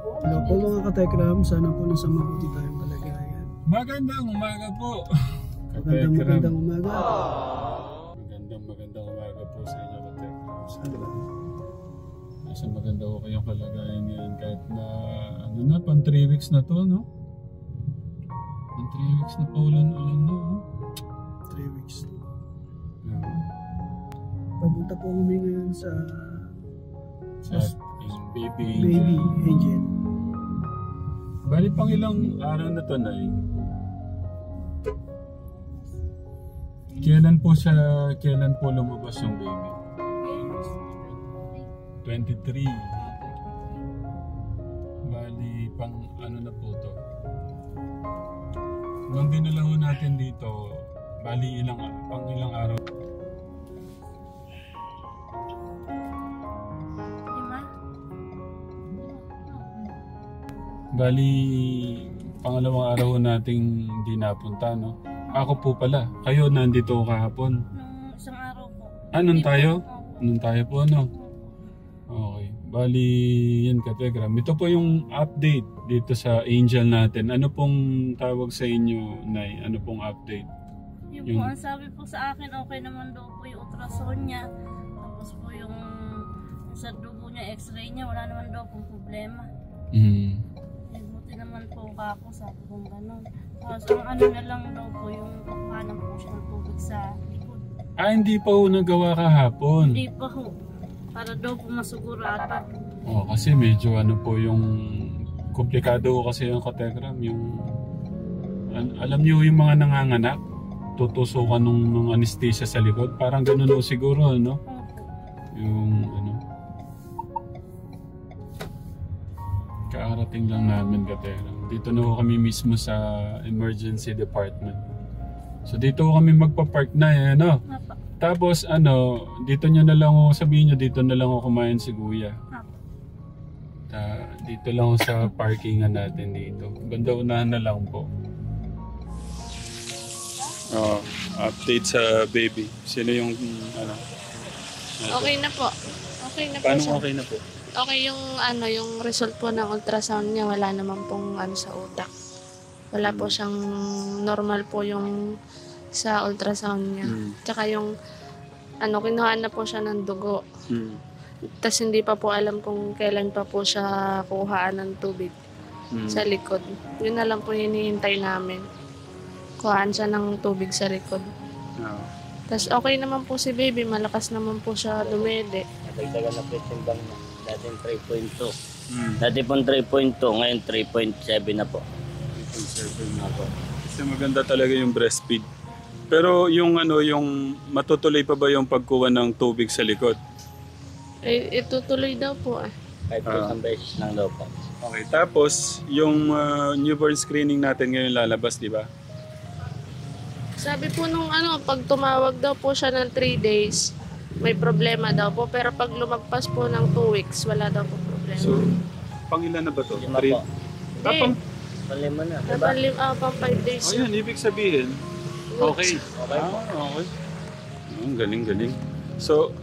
Hello po mga katekram, sana po nasa mabuti tayong kalagayan. Magandang umaga po. Magandang umaga. Magandang umaga po sa inyo katekram. Nasa maganda ko kayong kalagayan ngayon kahit na ano na, pang 3 weeks na to, no? Pang 3 weeks na pa ulan-ulan, no? 3 weeks. Yeah. Papunta po kami ngayon sa Baby Baby Angel. Bali pang ilang araw na to, Nay? Kailan po lumabas yung baby? 23. Bali pang ano na po to? Nung dinala ho natin dito, bali pang ilang araw? Bali, pangalawang araw nating hindi napunta, no? Ako po pala. Kayo nandito kahapon. Nung isang araw po. Nun tayo? Nun tayo po, no? Okay. Bali, yan kategram. Ito po yung update dito sa Angel natin. Ano pong tawag sa inyo, Nay? Ano pong update? Yung po, ang sabi po sa akin, okay naman daw po yung ultrasound niya. Tapos po yung sa dugo niya, x-ray niya, wala naman daw pong problema. Buti naman po ako, sabi kong gano'n. Tapos ang ano na lang daw po, yung kukuhanan po siya ng tubig sa likod. Ah, hindi pa ho nagawa kahapon. Hindi pa ho. Para daw po masigurado. Oh, kasi medyo ano po yung komplikado ko kasi yung kategram. Yung, alam niyo yung mga nanganganak, tutusukan nung anesthesia sa likod. Parang gano'n ho siguro, no? Yung ano. Kaarating lang namin kategram. Dito na ho kami mismo sa emergency department. So dito ho kami magpa-park na, no? Tapos ano, dito nyo na lang ho, sabihin nyo dito na lang ho kumain si Kuya. Dito lang ho sa parkingan natin dito. Banda unahan na lang po. Oh, update sa baby. Sino yung ano? Okay na po. Okay na po Paano siya. okay na po? Okay yung ano, yung result po ng ultrasound niya, wala naman pong ano sa utak. Wala po siyang normal po yung sa ultrasound niya. Tsaka yung ano, kinuhaan na po siya ng dugo. Tapos hindi pa po alam kung kailan pa po siya kuhaan ng tubig sa likod. Yun na lang po hinihintay namin. Kuhaan siya ng tubig sa likod. Tapos okay naman po si baby, malakas naman po siya dumede. Nagdagan na po yung bang niya. Dati 3.2. Dati pong 3.2, ngayon 3.7 na po. 3.7 na po. Kasi maganda talaga yung breastfeed. Pero yung ano, yung matutuloy pa ba yung pagkuha ng tubig sa likod? Eh, itutuloy daw po Kahit po isang beses lang daw po. Okay, tapos yung newborn screening natin ngayon lalabas, di ba? Sabi po nung ano, pag tumawag daw po siya ng 3 days, may problema daw po. Pero pag lumagpas po ng 2 weeks, wala daw po problema. So, pangilan na ba to? 5 po. Hindi. Palima na, diba? Pang 5 days. Oh, yan, ibig sabihin. Okay. Okay po. Okay. Ang galing. So,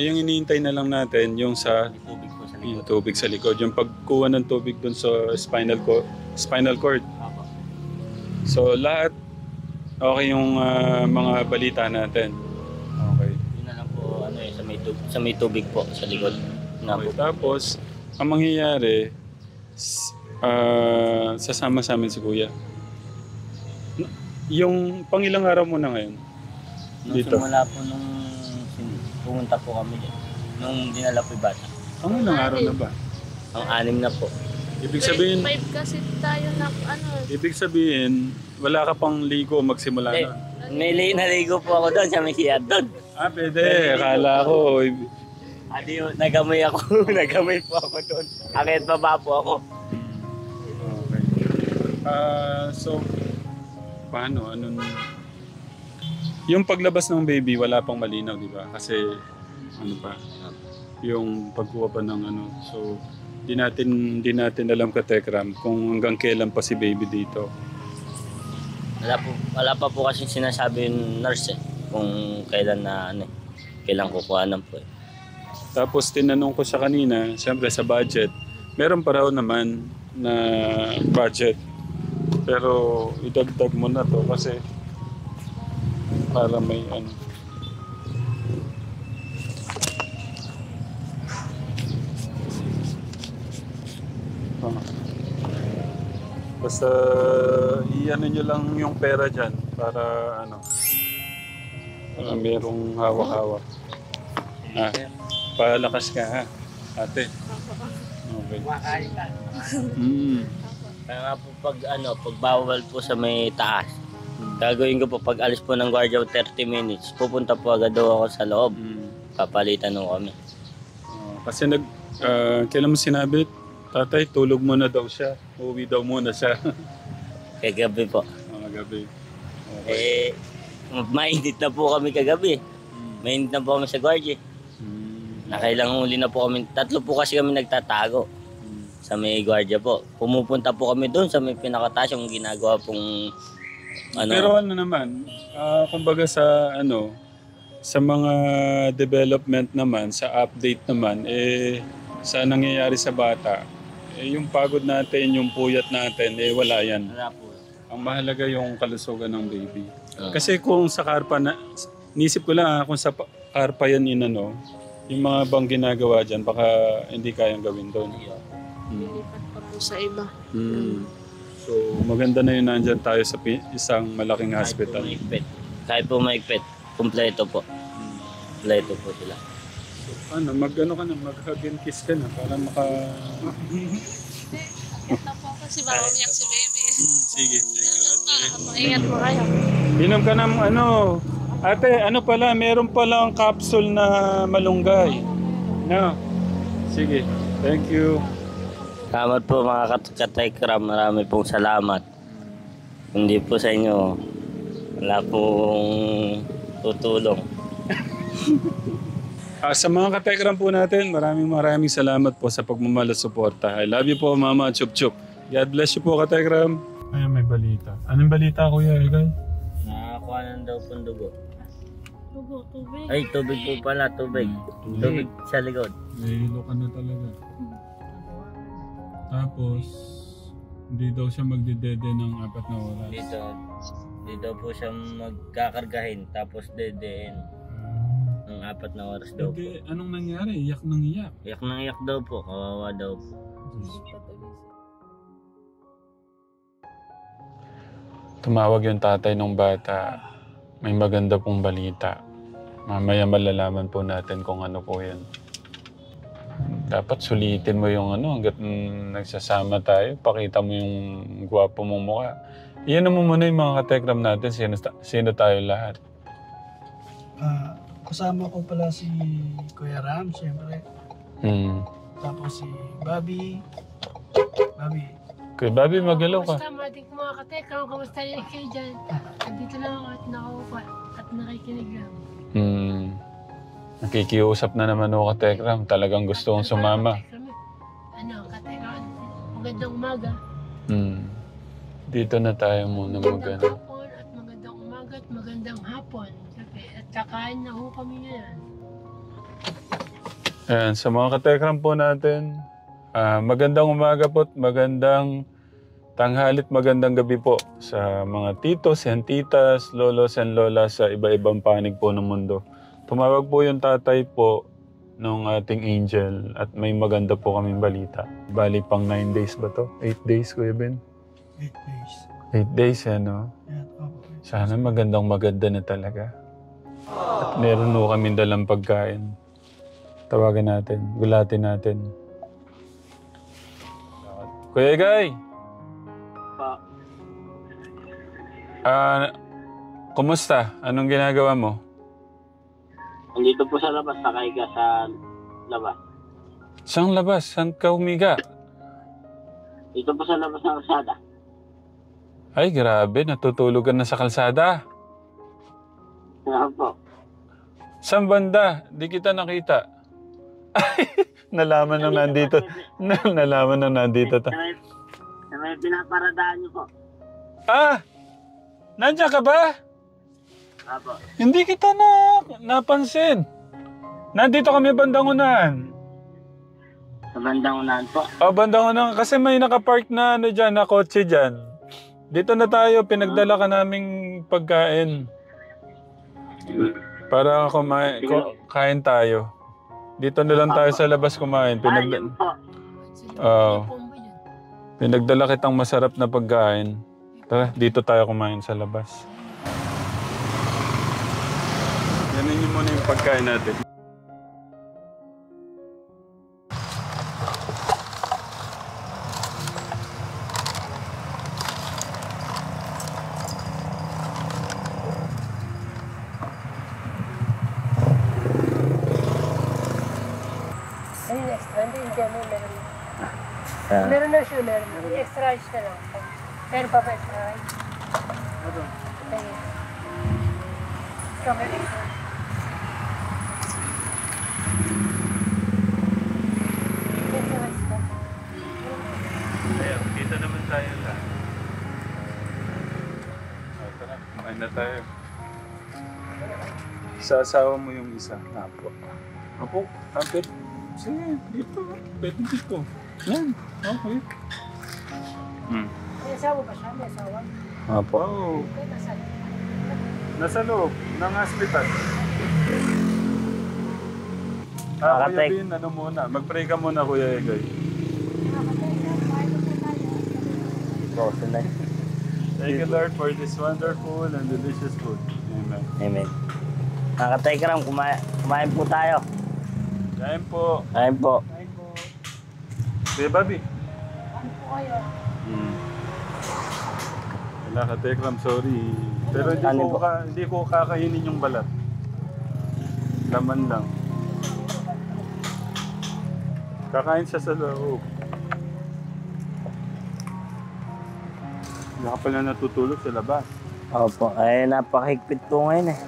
yung iniintay na lang natin, yung sa May tubig po sa yung likod. tubig sa likod, yung pagkuha ng tubig dun sa spinal cord. Opo. So, lahat okay yung mga balita natin. Okay. Yun na lang po, ano eh, sa may tubig po sa likod. Na Okay. po. Tapos, ang mangyayari, sasama sa amin si Kuya. Yung pangilang araw mo na ngayon? Nung Dito. simula po nung pumunta po kami dyan, nung dinala po yung bata. Pangilang araw na ba? Ang 6 na po. Ibig sabihin, 5 kasi tayo na ano. ibig sabihin, wala ka pang ligo magsimula Hindi. na. Naligo po ako doon sa may siyad doon. Ah, pwede. Akala ko. Adi yun, nagamay ako. Nagamay po ako doon. Akit baba po ako. Okay. So, paano? Yung paglabas ng baby, wala pang malinaw, di ba? Kasi, ano pa, yung pagkuha pa ng ano. So, di natin alam katekram kung hanggang kailan pa si baby dito. Wala pa po kasi sinasabi yung nurse kung kailan na ano, kailan kukuhanan po. Tapos tinanong ko siya kanina, siyempre sa budget, Meron pa raw naman na budget. Pero idagdag mo na to kasi para may ano. Basta i-ano nyo lang yung pera dyan para ano, merong hawak-hawak. Palakas ka ha, ate. Okay. Kaya nga po pag bawal po sa may taas, gagawin ko po pag alis po ng guardia 30 minutes, pupunta po agad daw ako sa loob. Papalitan nung kami. Kasi kailan mo sinabi, tatay, tulog muna daw siya. Uwi daw muna siya. Kagabi po. Gabi. Okay. Mainit na po kami kagabi. Mainit na po kami sa guardia. Nakailang huli na po kami. 3 po kasi kami nagtatago. Sa may guardia po. Pumupunta po kami doon sa may pinakataas yung ginagawa pong Pero ano naman, kumbaga sa sa mga development naman, sa update naman, sa nangyayari sa bata, yung pagod natin, yung puyat natin, wala yan. Wala po. Ang mahalaga yung kalusugan ng baby. Kasi kung sa karpa nisip ko lang kung sa karpa yan yung mga bang ginagawa dyan, baka hindi kayang gawin doon. Lilipat pa po sa iba. So maganda na yun nandyan tayo sa isang malaking hospital. Kahit po maigpit, kumpleto po. Kumpleto po sila. So, mag-hug and kiss ka na para maka... Ito po kasi baka umiyak si baby. Sige, thank you ate. Ingat po kayo. Inom ka ng ate, pala, meron palang capsule na malunggay. No? Sige, thank you. Salamat po mga katekram, marami pong salamat. Hindi po sa inyo, wala pong tutulong. Sa mga katekram po natin, maraming salamat po sa pagmamahal at suporta. I love you po, Mama Chup Chup. God bless you po, katekram. Ayun, may balita. Anong balita, Kuya Egay? Nakakuha na daw pong dugo. Tubig. Ay, tubig po pala, tubig. Tubig sa likod. Nahihilo ka na talaga. Tapos, hindi daw siya magdedede ng 4 na oras. Dito po siya magkakargahin, tapos dedein. Ng 4 na oras daw po. Anong nangyari? Iyak nang iyak. Iyak nang iyak daw po, kawawa daw po. Tumawag yung tatay ng bata. May maganda pong balita. Mamaya malalaman po natin kung ano po yan. Dapat sulitin mo yung hanggat nagsasama tayo. Pakita mo yung gwapo mong mukha. Iyan mo muna yung mga katekram natin. Sino tayo lahat? Kasama ko pala si Kuya Ram, siyempre. Tapos si Bobby. Kuya Bobby, magalaw ka. Kamusta mga katekram? Kamusta yung kayo dyan? Nandito lang ako at nakaupa at nakikinig lang. Nakikiusap na naman ako katekram. Talagang gusto kong sumama. Katekram, magandang umaga. Dito na tayo muna Magandang hapon at magandang umaga at magandang hapon. At kakain na ho kami ngayon. Ayan, sa mga katekram po natin, magandang umaga po at magandang tanghalit, magandang gabi po sa mga titos and titas, lolos and lolas sa iba-ibang panig po ng mundo. Tumawag po yung tatay po nung ating angel at may maganda po kaming balita. Bali pang 9 days ba to? 8 days, Kuya Ben? 8 days. 8 days, no? Yan, Sana maganda na talaga. At meron po kaming dalang pagkain. Tawagan natin, gulatin natin. Kuya Egay! Kumusta? Anong ginagawa mo? Andito po sa labas, nakahiga sa labas. Saan labas? Saan ka umiga? Dito po sa labas ng kalsada. Ay, grabe. Natutulog ka na sa kalsada. Kaya po. Saan banda? Di kita nakita. Ay, nalaman nang nandito. Nalaman nang nandito. Na may pinaparadaan niyo po. Nandiyan ka ba? Apo. Hindi kita napansin. Nandito kami bandang unahan. Sa bandang unahan po. Oh, bandang unang. Kasi may nakapark na ano dyan, na kotse dyan. Dito na tayo, pinagdala ka naming pagkain. Para kain tayo. Dito na lang tayo sa labas kumain. Pinagdala kitang masarap na pagkain. Tara, dito tayo kumain sa labas. Yanin niyo muna yung pagkain natin. Ayun, extra. Hindi, meron. Meron na siya, meron. Extra rice ka lang. Meron pa ba extra rice? Ayun. Ikaw, meron extra rice. Extra rice ka. Ayan, kita naman tayo lang. Tara, kumain na tayo. Sa asawa mo yung isa. Apo. Apo, kapit. Sige, dito. Pwede dito. Yan, okay. May asawa ba siya? May asawa? Apo. Oh, Okay, nasaan? nasa loob ng hospital. Kuya Bin, ano muna? Mag-pray ka muna, Kuya Egay. Thank you, Lord, for this wonderful and delicious food. Amen. Amen. Mga ka-Tekram, kumain po tayo. Kain po. Kain po. Kuya Bobby. Ano po kayo? Wala ka, Tekram, sorry. Pero hindi ko kakainin yung balat. Laman lang. Kakain siya sa loob. Hindi ka pala natutulog sa labas. Opo, ay napakahigpit po ngayon eh.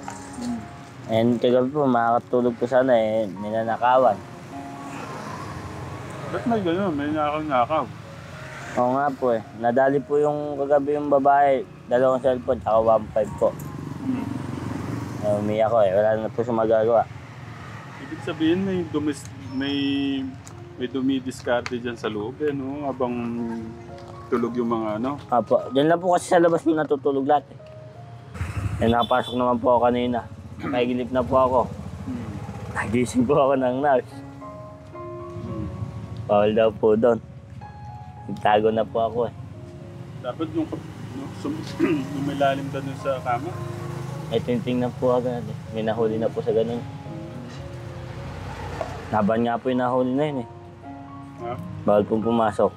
And kagabi po, makakatulog po sana eh, ninanakawan. Ba't may gano'n? May nakaw-nakaw. Oo nga po eh. Nadali po yung kagabi yung babae, 2 cellphone, tsaka 1.5 po. Umiyak ko eh, wala na po siya magagawa. Ibig sabihin may dumidiskarte dyan sa loob eh, no? Habang tulog yung mga ano. Opo, dyan lang po kasi sa labas po natutulog lahat eh. Eh nakapasok naman po ako kanina. Nakigilip na po ako. Nagising po ako ng nurse. Bawal daw po doon. Nagtago na po ako eh. Dapat yung lumilalim ka dun sa kama. May tinitingnan po agad eh. May nahuli na po sa ganun. Laban nga po yung nahuli na yun eh. Ha? Bawal pong pumasok.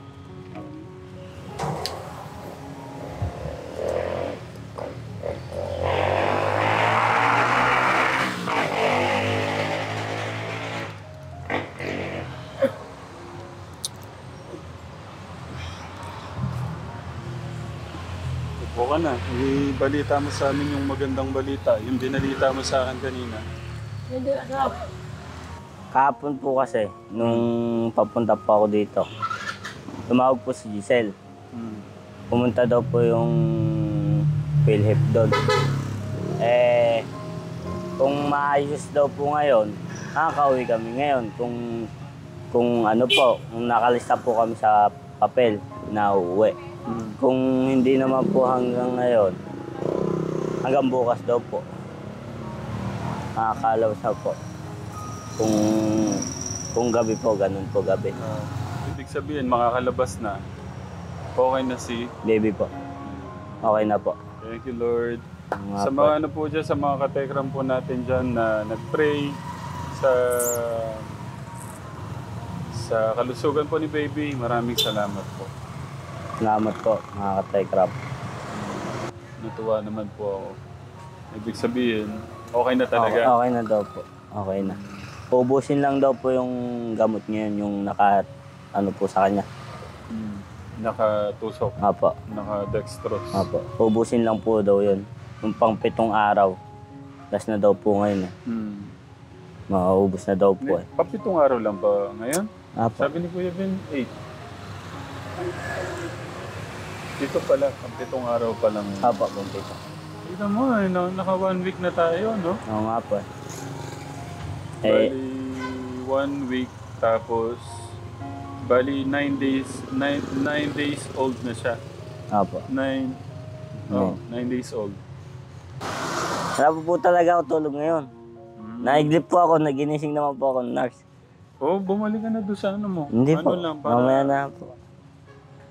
Upo ka na. Ibalita mo sa amin yung magandang balita. Yung binalita mo sa akin kanina. Hindi, ano? Kahapon po kasi, nung papunta po ako dito, tumawag po si Giselle. Pumunta daw po yung PhilHealth doon. Eh, kung maayos daw po ngayon, nakakauwi kami ngayon. Kung ano po, kung nakalista po kami sa papel na uuwi. Kung hindi naman po hanggang ngayon, hanggang bukas daw po. Nakakalaw sa po. Kung gabi po, ganun po gabi. Ibig sabihin, makakalabas na. Okay na si Baby po. Okay na po. Thank you, Lord. Nga Sa po. mga ano po dyan, sa mga katekram po natin dyan na nag-pray sa kalusugan po ni Baby, maraming salamat po. Salamat po, mga ka-Tekram. Natuwa naman po ako. Ibig sabihin, okay na talaga. Okay na daw po. Okay na. Ubusin lang daw po yung gamot ngayon, yung ano po sa kanya. Nakatusok, Apo. naka-dextrose. Apo. Ubusin lang po daw yun. Yung pang 7 araw. Last na daw po ngayon eh. Mauubos na daw po eh. Papitong araw lang ba ngayon? Apo. Sabi ni Kuya Ben, 8. Dito pala, ang 7 araw pa lang. Apo, pang 7. Tignan mo, naka 1 week na tayo, no? Oo nga po eh. Bali, 1 week, tapos Bali, 9 days old na siya. Opo. 9 days old. Wala po talaga ako tulog ngayon. Naiglip po ako, naginising naman po ako ng nurse. Oh, bumalik ka na doon sa ano mo. Hindi ano po, lang, para, mamaya na po.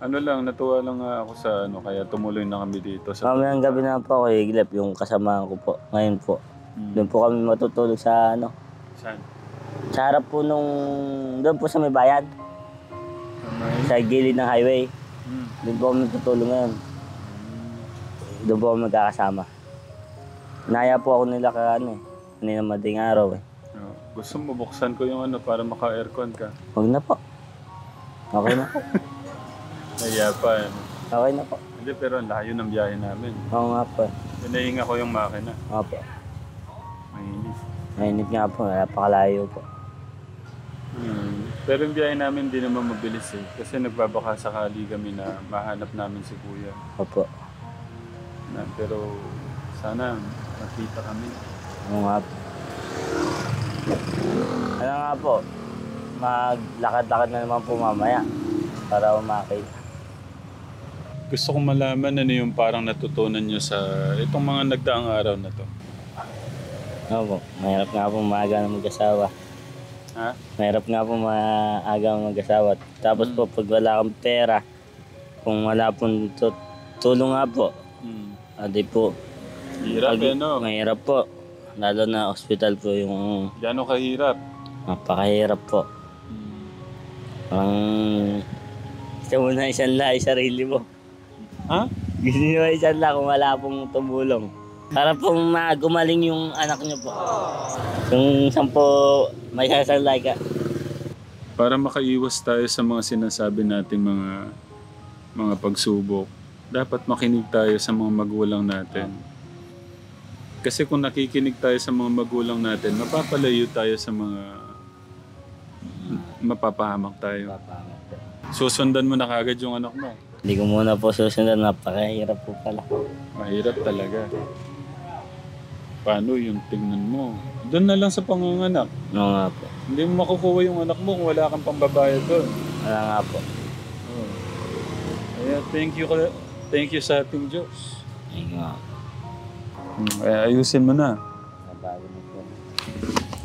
Ano lang, natuwa lang nga ako sa ano, kaya tumuloy na kami dito. Sa Mamayang gabi na po ako iglip, yung kasamahan ko po. Ngayon po. Doon po kami matutulog sa ano. Saan? Sa harap po doon po sa may bayan. Sa gilid ng highway. Doon po kami tutulog ngayon. Doon po kami magkakasama. Naya po ako nila kanina mading araw eh. Oh, gusto mo buksan ko yung ano para maka-aircon ka? Huwag na po. Okay na po. Naya pa. Ano? Okay na po. Hindi, pero ang layo ng biyahe namin. Oo nga po. Pinahinga ko yung makina. Opo. Mainit. Mainit nga po, napakalayo po. Pero yung biyahe namin hindi naman mabilis eh. Kasi nagbabaka sakali kami na mahanap namin si Kuya. Opo. Pero sana makita kami. Oo nga po. Ano nga po, maglakad-lakad na naman po mamaya para umakit. Gusto kong malaman ano yung parang natutunan nyo sa itong mga nagdaang araw na to. Opo, mahirap nga po maaga na mag-asawa. Ha? Mahirap nga po maaga na mag-asawa. Tapos po, pag wala kang pera, kung wala pong tulong nga po, adi po. Hirap no? Mahirap po. Lalo na hospital po yung Gano'ng kahirap? napakahirap po. Parang gusto mo na isang lahi sarili mo. Ha? Gusto nyo isang lahi kung wala pong tumulong. Para pong gumaling yung anak nyo po. Kung saan po may sasalay ka. Para makaiwas tayo sa mga sinasabi natin mga pagsubok, dapat makinig tayo sa mga magulang natin. Kasi kung nakikinig tayo sa mga magulang natin, mapapalayo tayo sa mga mapapahamak tayo. Susundan mo na kagad yung anak mo. Hindi ko muna po susundan, napakahirap po pala. Mahirap talaga. Paano yung tingnan mo? Doon na lang sa panganganak. Oo nga po. Hindi mo makukuha yung anak mo kung wala kang pambabayad doon. Wala nga po. Oh. Kaya thank you sa ating Diyos. Ayun nga. Kaya ayusin mo na. Babago na po.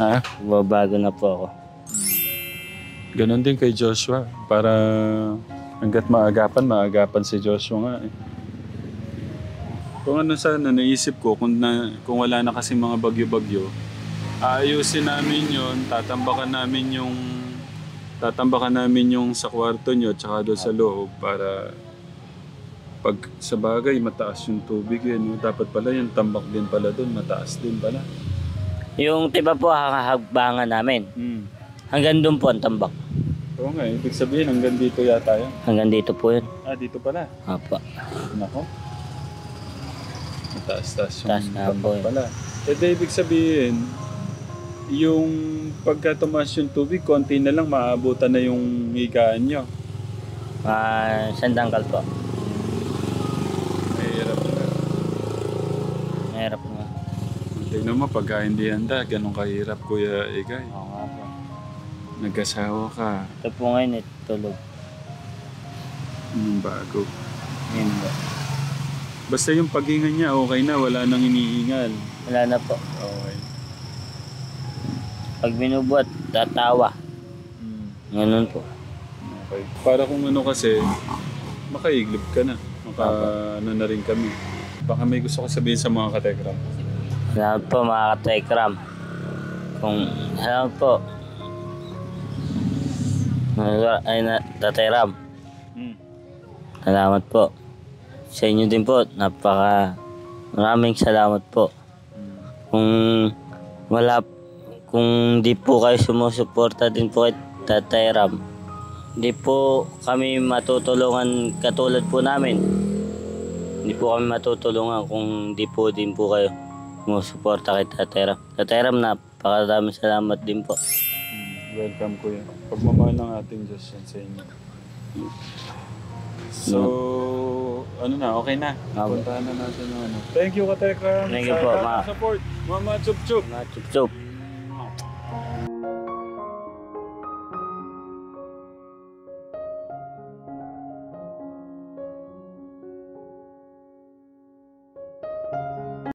Ha? Babago na po ako. Ganon din kay Joshua. Para hanggat maagapan si Joshua nga eh. Kung ano sana, naisip ko, kung wala na kasi mga bagyo-bagyo, aayusin namin yun, tatambakan namin yung sa kwarto nyo tsaka doon sa loob para pag sa bagay mataas yung tubig yun. Dapat pala yung tambak din pala doon, mataas din pala. Yung tiba po hahagbangan namin. Hanggang doon po ang tambak. Oo nga, ibig sabihin hanggang dito yata yun. Hanggang dito po yun. Ah, dito pala. Apa. Nako. Mataas-taas yung Taas nga po tambak yun. pala. Ibig sabihin, yung pagka tumaas yung tubig, konti na lang maabutan na yung higaan nyo. Sandangkal po. Mahirap na. Mahirap nga. Tignan mo, pagka hindi handa, ganun kahirap, Kuya Igay. Oo nga po. Nag-asawa ka, Ito po ngayon tulog. bago. Yun po. Basta yung paghinga niya, okay na, wala nang inihingal. Wala na po. Okay. Pag binubuhat, tatawa. Ganun po. Okay. Para kung ano kasi, makaiglip ka na. Ano na rin kami. Baka may gusto ko sabihin sa mga katekram. Salamat po mga katekram. Salamat po. Tatay Ram. Salamat po. Sa inyo din po, maraming salamat po. Kung di po kayo sumusuporta din po kay Tatay Ram, di po kami matutulungan katulad po namin. Hindi po kami matutulungan kung di po din po kayo sumusuporta kay Tatay Ram. Tatay Ram, napakaraming salamat din po. Welcome, Kuya. Pagmamahal ng ating Diyos yan sa inyo. So, okay na. Puntahan na natin yung ano. Thank you, Katekram. Thank you po, Sa support. Mama Chup Chup. Mga chup-chup.